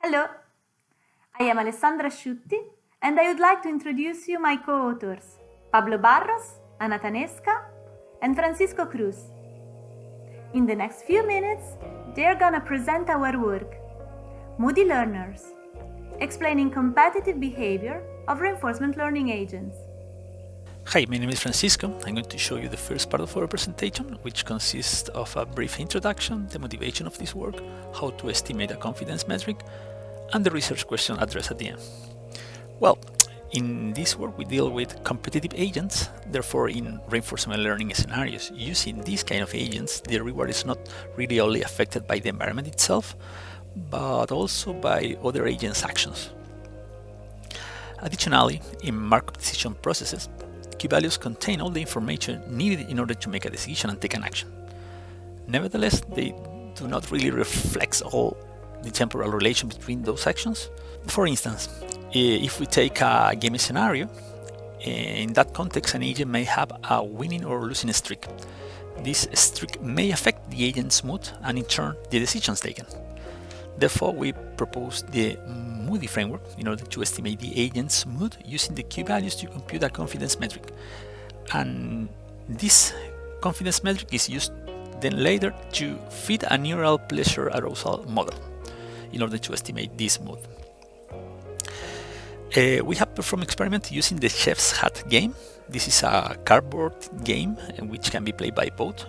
Hello, I am Alessandra Asciutti and I would like to introduce you my co-authors, Pablo Barros, Ana Tanesca, and Francisco Cruz. In the next few minutes, they're gonna present our work, Moody Learners, explaining competitive behavior of reinforcement learning agents. Hi, my name is Francisco. I'm going to show you the first part of our presentation, which consists of a brief introduction, the motivation of this work, how to estimate a confidence metric, and the research question addressed at the end. Well, in this work we deal with competitive agents, therefore in reinforcement learning scenarios, using these kind of agents, the reward is not really only affected by the environment itself, but also by other agents' actions. Additionally, in markup decision processes, key values contain all the information needed in order to make a decision and take an action. Nevertheless, they do not really reflect all the temporal relation between those actions. For instance, if we take a game scenario, in that context an agent may have a winning or losing streak. This streak may affect the agent's mood and in turn the decisions taken. Therefore, we propose the Moody framework in order to estimate the agent's mood using the key values to compute a confidence metric. And this confidence metric is used then later to feed a neural pleasure arousal model in order to estimate this mood. We have performed experiments using the Chef's Hat game. This is a cardboard game which can be played by both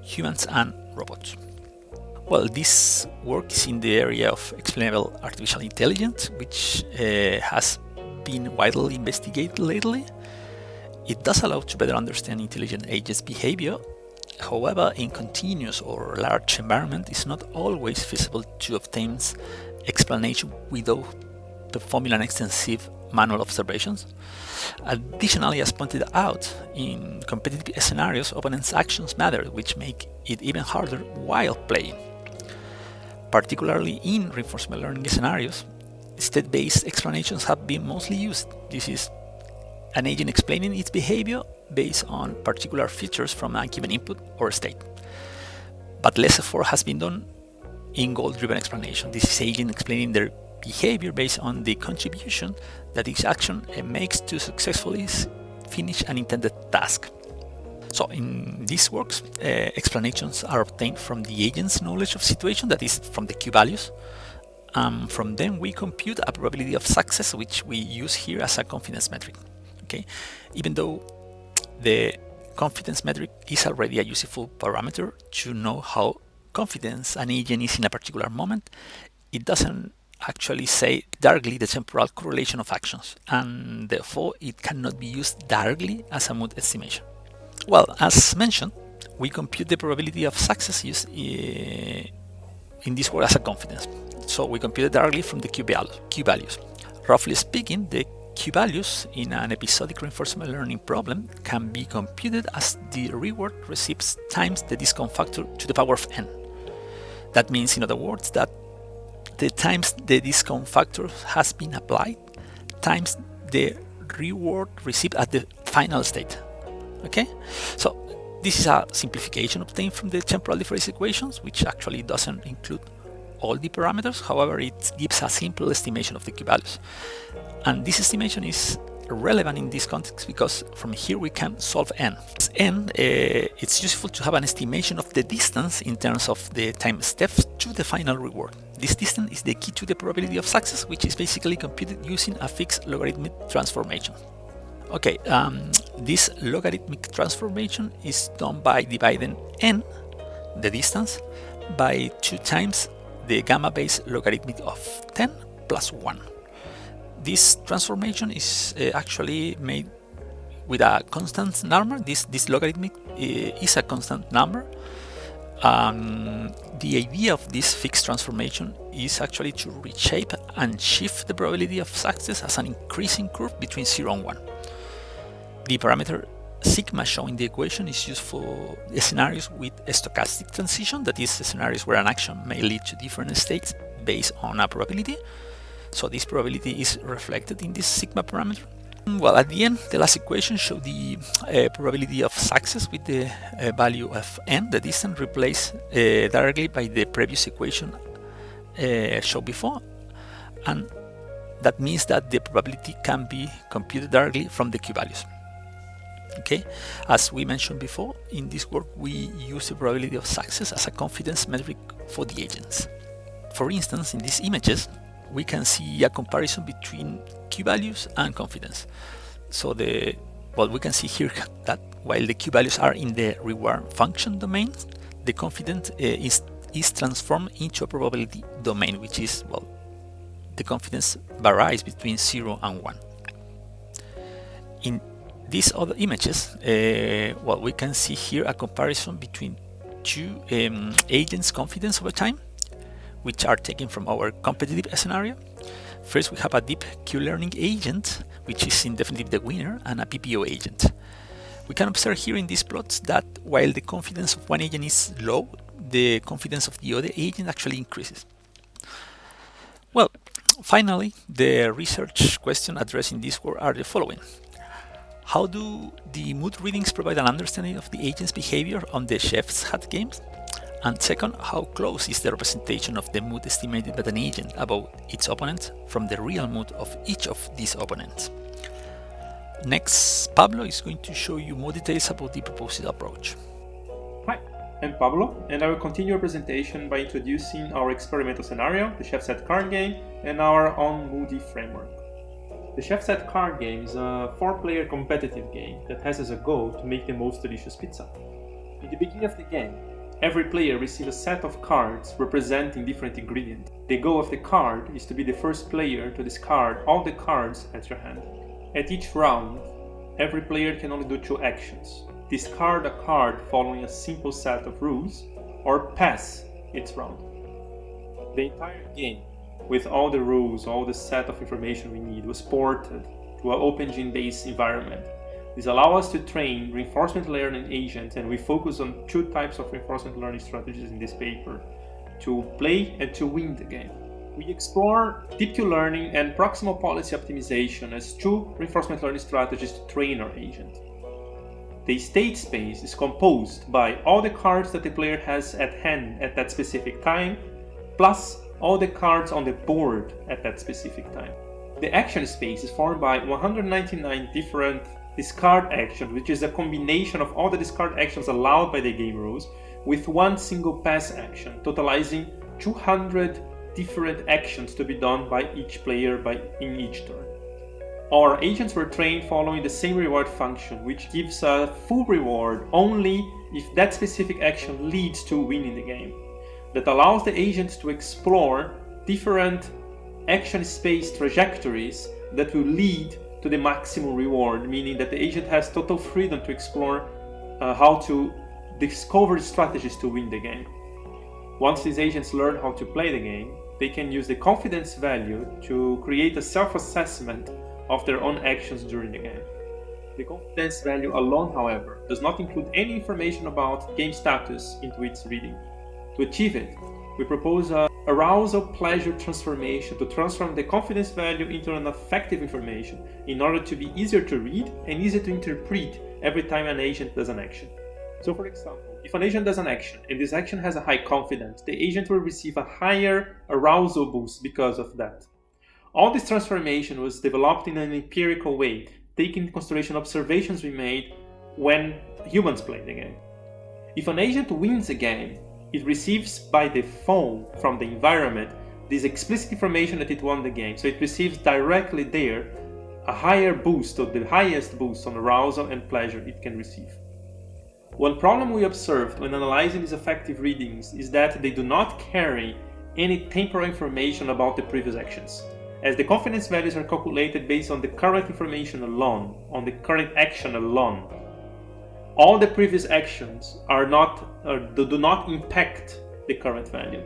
humans and robots. Well, this work is in the area of explainable artificial intelligence, which has been widely investigated lately. It does allow to better understand intelligent agents' behavior. However, in continuous or large environment, it's not always feasible to obtain explanation without performing an extensive manual observations. Additionally, as pointed out, in competitive scenarios, opponents' actions matter, which make it even harder while playing. Particularly in reinforcement learning scenarios, state-based explanations have been mostly used. This is an agent explaining its behavior based on particular features from a given input or state. But less effort has been done in goal-driven explanation. This is agent explaining their behavior based on the contribution that each action makes to successfully finish an intended task. So in these works, explanations are obtained from the agent's knowledge of situation, that is from the key values. From them we compute a probability of success, which we use here as a confidence metric. Okay, even though the confidence metric is already a useful parameter to know how confident an agent is in a particular moment, it doesn't actually say directly the temporal correlation of actions, and therefore it cannot be used directly as a mood estimation. Well, as mentioned, we compute the probability of success used in this work as a confidence. So we compute it directly from the key values. Roughly speaking, the key values in an episodic reinforcement learning problem can be computed as the reward received times the discount factor to the power of n. That means, in other words, that the times the discount factor has been applied times the reward received at the final state. Okay, so this is a simplification obtained from the temporal difference equations, which actually doesn't include all the parameters. However, it gives a simple estimation of the key values, and this estimation is relevant in this context because from here we can solve n. It's useful to have an estimation of the distance in terms of the time steps to the final reward. This distance is the key to the probability of success, which is basically computed using a fixed logarithmic transformation. Okay, this logarithmic transformation is done by dividing n, the distance, by 2 times the gamma base logarithmic of 10 plus 1. This transformation is actually made with a constant number. This logarithmic is a constant number. The idea of this fixed transformation is actually to reshape and shift the probability of success as an increasing curve between 0 and 1. The parameter sigma shown in the equation is used for scenarios with a stochastic transition, that is, scenarios where an action may lead to different states based on a probability. So this probability is reflected in this sigma parameter. Well, at the end, the last equation shows the probability of success with the value of n, the distance, replaced directly by the previous equation shown before. and that means that the probability can be computed directly from the q-values. Okay, as we mentioned before, in this work we use the probability of success as a confidence metric for the agents. For instance, in these images we can see a comparison between q-values and confidence. So we can see here that while the q-values are in the reward function domain, the confidence is transformed into a probability domain, which is, well, the confidence varies between 0 and 1. In these other images, we can see here a comparison between two agents' confidence over time, which are taken from our competitive scenario. First, we have a deep Q-learning agent, which is indefinitely the winner, and a PPO agent. We can observe here in these plots that while the confidence of one agent is low, the confidence of the other agent actually increases. Well, finally, the research question addressed in this work are the following. How do the mood readings provide an understanding of the agent's behavior on the chef's hat games? And second, how close is the representation of the mood estimated by an agent about its opponent from the real mood of each of these opponents? Next, Pablo is going to show you more details about the proposed approach. Hi, I'm Pablo, and I will continue our presentation by introducing our experimental scenario, the Chef's Hat card game, and our own Moody framework. The Chef's Hat card game is a 4-player competitive game that has as a goal to make the most delicious pizza. In the beginning of the game, every player receives a set of cards representing different ingredients. The goal of the card is to be the first player to discard all the cards at your hand. At each round, every player can only do 2 actions: discard a card following a simple set of rules, or pass its round. The entire game, with all the rules, all the set of information we need, was ported to an OpenGene-based environment. This allows us to train reinforcement learning agents, and we focus on 2 types of reinforcement learning strategies in this paper: to play and to win the game. We explore deep Q-learning and proximal policy optimization as 2 reinforcement learning strategies to train our agent. The state space is composed by all the cards that the player has at hand at that specific time, plus all the cards on the board at that specific time. The action space is formed by 199 different discard actions, which is a combination of all the discard actions allowed by the game rules with 1 single pass action, totalizing 200 different actions to be done by each player in each turn. Our agents were trained following the same reward function, which gives a full reward only if that specific action leads to winning the game. That allows the agents to explore different action space trajectories that will lead to the maximum reward, meaning that the agent has total freedom to explore how to discover strategies to win the game. Once these agents learn how to play the game, they can use the confidence value to create a self-assessment of their own actions during the game. The confidence value alone, however, does not include any information about game status into its reading. To achieve it, we propose a arousal pleasure transformation to transform the confidence value into an affective information in order to be easier to read and easier to interpret every time an agent does an action. So for example, if an agent does an action and this action has a high confidence, the agent will receive a higher arousal boost because of that. All this transformation was developed in an empirical way, taking into consideration observations we made when humans play the game. If an agent wins a game, it receives by default from the environment this explicit information that it won the game. So it receives directly there a higher boost, or the highest boost on arousal and pleasure it can receive. One problem we observed when analyzing these affective readings is that they do not carry any temporal information about the previous actions, as the confidence values are calculated based on the current information alone, on the current action alone. All the previous actions do not impact the current value.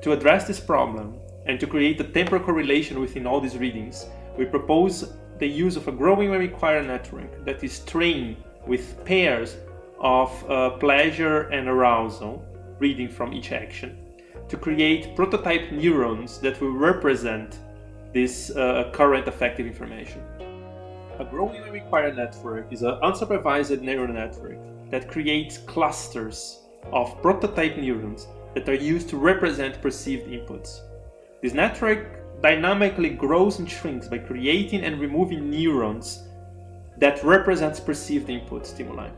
To address this problem and to create a temporal correlation within all these readings, we propose the use of a growing memory query network that is trained with pairs of pleasure and arousal reading from each action to create prototype neurons that will represent this current affective information. A growing memory query network is an unsupervised neural network that creates clusters of prototype neurons that are used to represent perceived inputs. This network dynamically grows and shrinks by creating and removing neurons that represents perceived input stimuli.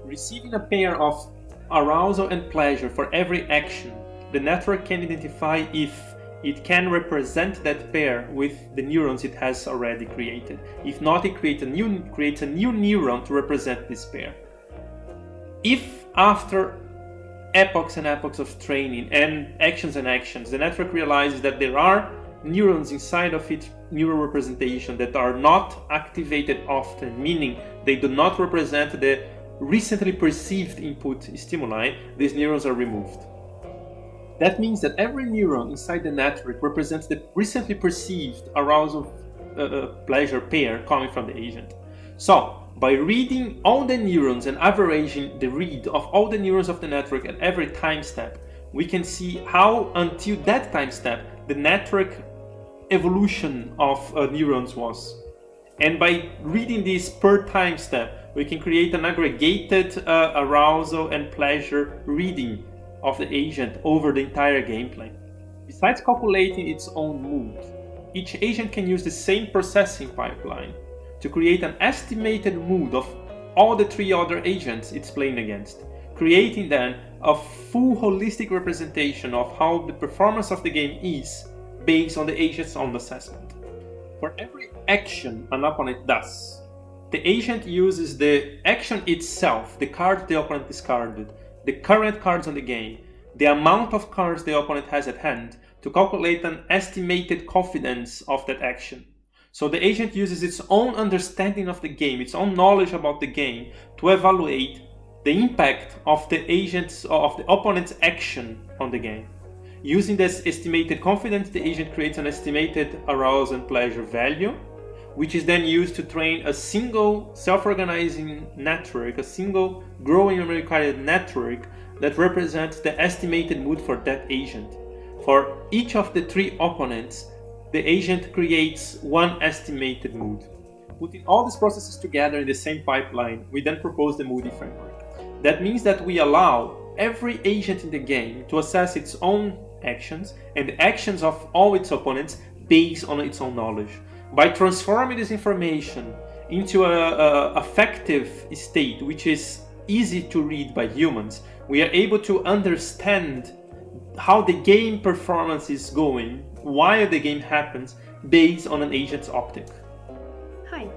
Receiving a pair of arousal and pleasure for every action, the network can identify if it can represent that pair with the neurons it has already created. If not, it creates a new neuron to represent this pair. If after epochs and epochs of training and actions, the network realizes that there are neurons inside of its neural representation that are not activated often, meaning they do not represent the recently perceived input stimuli, these neurons are removed. That means that every neuron inside the network represents the recently perceived arousal pleasure pair coming from the agent. So, by reading all the neurons and averaging the read of all the neurons of the network at every time step, we can see how until that time step the network evolution of neurons was. And by reading this per time step, we can create an aggregated arousal and pleasure reading of the agent over the entire gameplay. Besides calculating its own mood, each agent can use the same processing pipeline to create an estimated mood of all the three other agents it's playing against, creating then a full holistic representation of how the performance of the game is based on the agent's own assessment. For every action an opponent does, the agent uses the action itself, the card the opponent discarded, the current cards on the game, the amount of cards the opponent has at hand, to calculate an estimated confidence of that action. So the agent uses its own understanding of the game, its own knowledge about the game, to evaluate the impact of the opponent's action on the game. Using this estimated confidence, the agent creates an estimated arousal and pleasure value, which is then used to train a single self-organizing network, a single growing numerical network that represents the estimated mood for that agent. For each of the three opponents, the agent creates one estimated mood. Putting all these processes together in the same pipeline, we then propose the Moody framework. That means that we allow every agent in the game to assess its own actions and the actions of all its opponents based on its own knowledge. By transforming this information into an affective state, which is easy to read by humans, we are able to understand how the game performance is going, why the game happens, based on an agent's optic. Hi,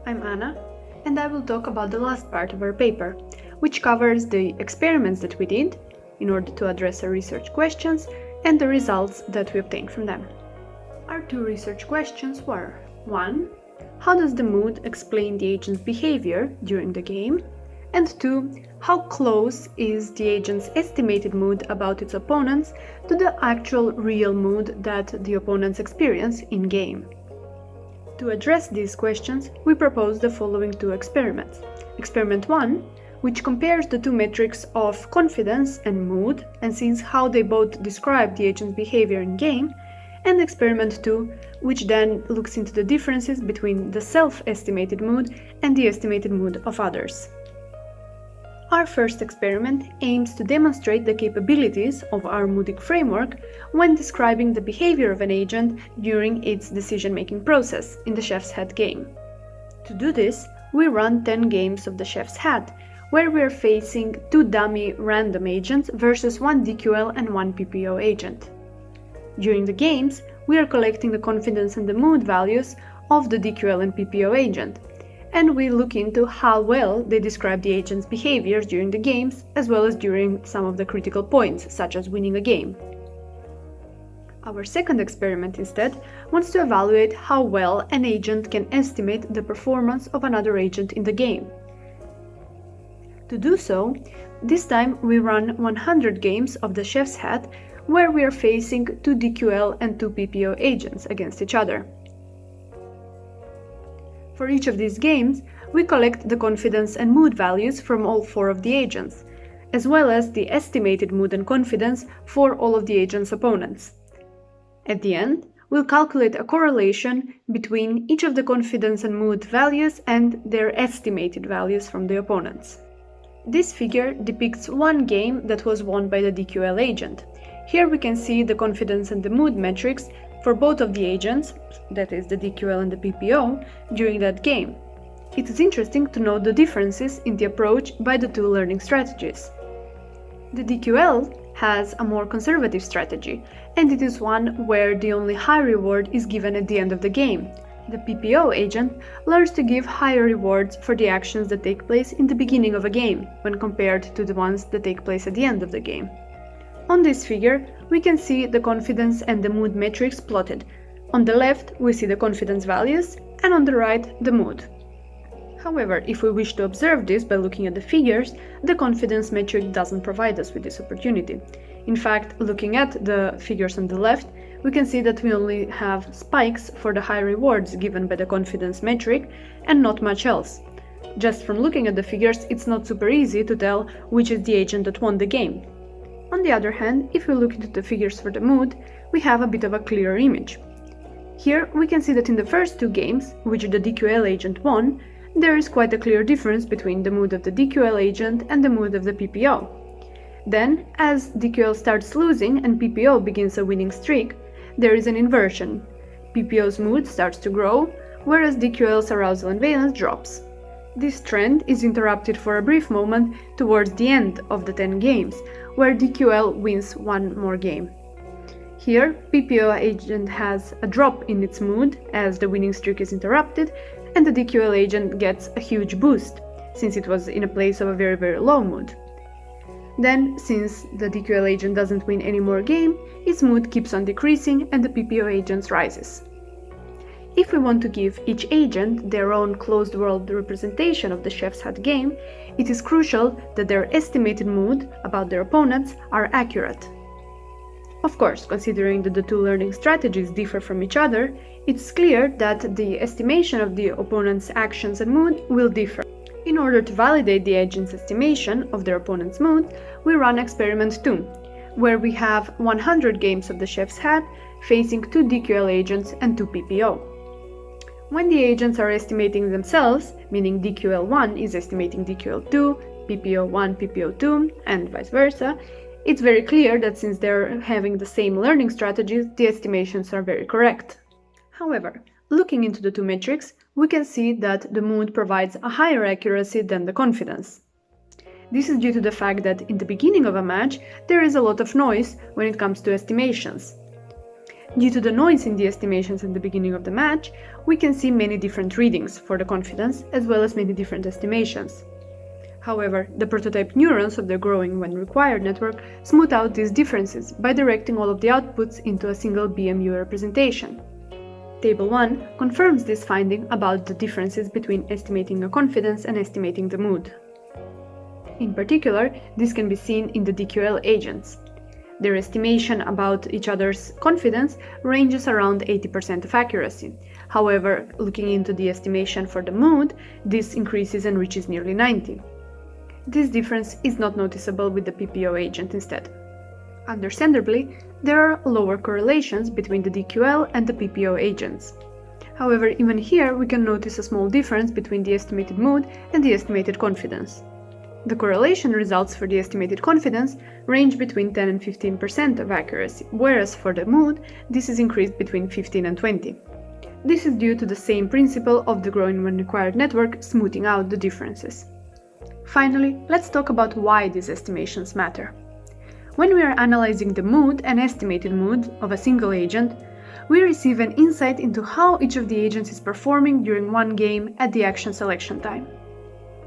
I'm Anna, and I will talk about the last part of our paper, which covers the experiments that we did in order to address our research questions and the results that we obtained from them. Our two research questions were: 1. How does the mood explain the agent's behavior during the game? And 2. How close is the agent's estimated mood about its opponents to the actual real mood that the opponents experience in-game? To address these questions, we propose the following two experiments. Experiment 1, which compares the two metrics of confidence and mood and sees how they both describe the agent's behavior in-game, and Experiment 2, which then looks into the differences between the self-estimated mood and the estimated mood of others. Our first experiment aims to demonstrate the capabilities of our Moody framework when describing the behavior of an agent during its decision-making process in the Chef's Hat game. To do this, we run 10 games of the Chef's Hat, where we are facing 2 dummy random agents versus 1 DQL and 1 PPO agent. During the games, we are collecting the confidence and the mood values of the DQL and PPO agent, and we look into how well they describe the agent's behaviors during the games, as well as during some of the critical points, such as winning a game. Our second experiment, instead, wants to evaluate how well an agent can estimate the performance of another agent in the game. To do so, this time we run 100 games of the Chef's Hat, where we are facing 2 DQL and 2 PPO agents against each other. For each of these games, we collect the confidence and mood values from all 4 of the agents, as well as the estimated mood and confidence for all of the agent's opponents. At the end, we'll calculate a correlation between each of the confidence and mood values and their estimated values from the opponents. This figure depicts one game that was won by the DQL agent. Here we can see the confidence and the mood metrics for both of the agents, that is the DQL and the PPO, during that game. It is interesting to note the differences in the approach by the two learning strategies. The DQL has a more conservative strategy, and it is one where the only high reward is given at the end of the game. The PPO agent learns to give higher rewards for the actions that take place in the beginning of a game, when compared to the ones that take place at the end of the game. On this figure, we can see the confidence and the mood metrics plotted. On the left, we see the confidence values, and on the right, the mood. However, if we wish to observe this by looking at the figures, the confidence metric doesn't provide us with this opportunity. In fact, looking at the figures on the left, we can see that we only have spikes for the high rewards given by the confidence metric and not much else. Just from looking at the figures, it's not super easy to tell which is the agent that won the game. On the other hand, if we look into the figures for the mood, we have a bit of a clearer image. Here we can see that in the first two games, which the DQL agent won, there is quite a clear difference between the mood of the DQL agent and the mood of the PPO. Then, as DQL starts losing and PPO begins a winning streak, there is an inversion. PPO's mood starts to grow, whereas DQL's arousal and valence drops. This trend is interrupted for a brief moment towards the end of the 10 games, where DQL wins one more game. Here, PPO agent has a drop in its mood as the winning streak is interrupted, and the DQL agent gets a huge boost, since it was in a place of a very low mood. Then, since the DQL agent doesn't win any more game, its mood keeps on decreasing and the PPO agent rises. If we want to give each agent their own closed-world representation of the chef's hat game, it is crucial that their estimated mood about their opponents are accurate. Of course, considering that the two learning strategies differ from each other, it's clear that the estimation of the opponent's actions and mood will differ. In order to validate the agent's estimation of their opponent's mood, we run experiment 2, where we have 100 games of the chef's hat facing 2 DQL agents and 2 PPO. When the agents are estimating themselves, meaning DQL1 is estimating DQL2, PPO1, PPO2, and vice versa, it's very clear that since they're having the same learning strategies, the estimations are very correct. However, looking into the two metrics, we can see that the mood provides a higher accuracy than the confidence. This is due to the fact that in the beginning of a match, there is a lot of noise when it comes to estimations. Due to the noise in the estimations in the beginning of the match, we can see many different readings for the confidence as well as many different estimations. However, the prototype neurons of the growing when required network smooth out these differences by directing all of the outputs into a single BMU representation. Table 1 confirms this finding about the differences between estimating a confidence and estimating the mood. In particular, this can be seen in the DQL agents. Their estimation about each other's confidence ranges around 80% of accuracy. However, looking into the estimation for the mood, this increases and reaches nearly 90%. This difference is not noticeable with the PPO agent instead. Understandably, there are lower correlations between the DQL and the PPO agents. However, even here we can notice a small difference between the estimated mood and the estimated confidence. The correlation results for the estimated confidence range between 10 and 15% of accuracy, whereas for the mood, this is increased between 15 and 20. This is due to the same principle of the growing when required network smoothing out the differences. Finally, let's talk about why these estimations matter. When we are analyzing the mood and estimated mood of a single agent, we receive an insight into how each of the agents is performing during one game at the action selection time.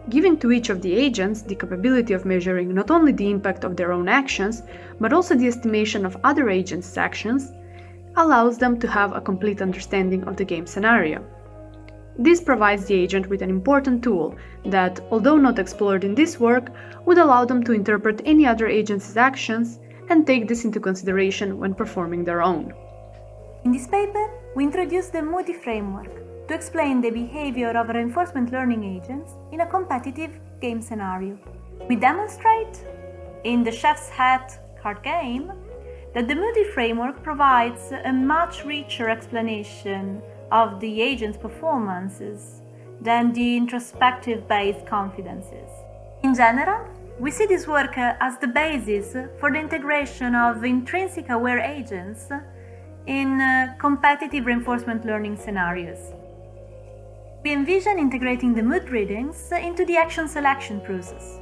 Giving to each of the agents the capability of measuring not only the impact of their own actions, but also the estimation of other agents' actions, allows them to have a complete understanding of the game scenario. This provides the agent with an important tool that, although not explored in this work, would allow them to interpret any other agent's actions and take this into consideration when performing their own. In this paper, we introduce the Moody framework to explain the behavior of reinforcement learning agents in a competitive game scenario. We demonstrate, in the Chef's Hat card game, that the Moody framework provides a much richer explanation of the agent's performances than the introspective-based confidences. In general, we see this work as the basis for the integration of intrinsic aware agents in competitive reinforcement learning scenarios. We envision integrating the mood readings into the action selection process.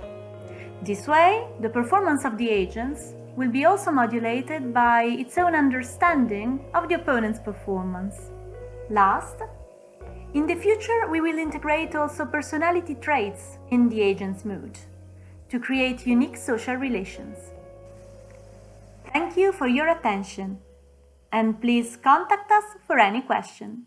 This way, the performance of the agents will be also modulated by its own understanding of the opponent's performance. Last, in the future we will integrate also personality traits in the agent's mood to create unique social relations. Thank you for your attention, and please contact us for any question.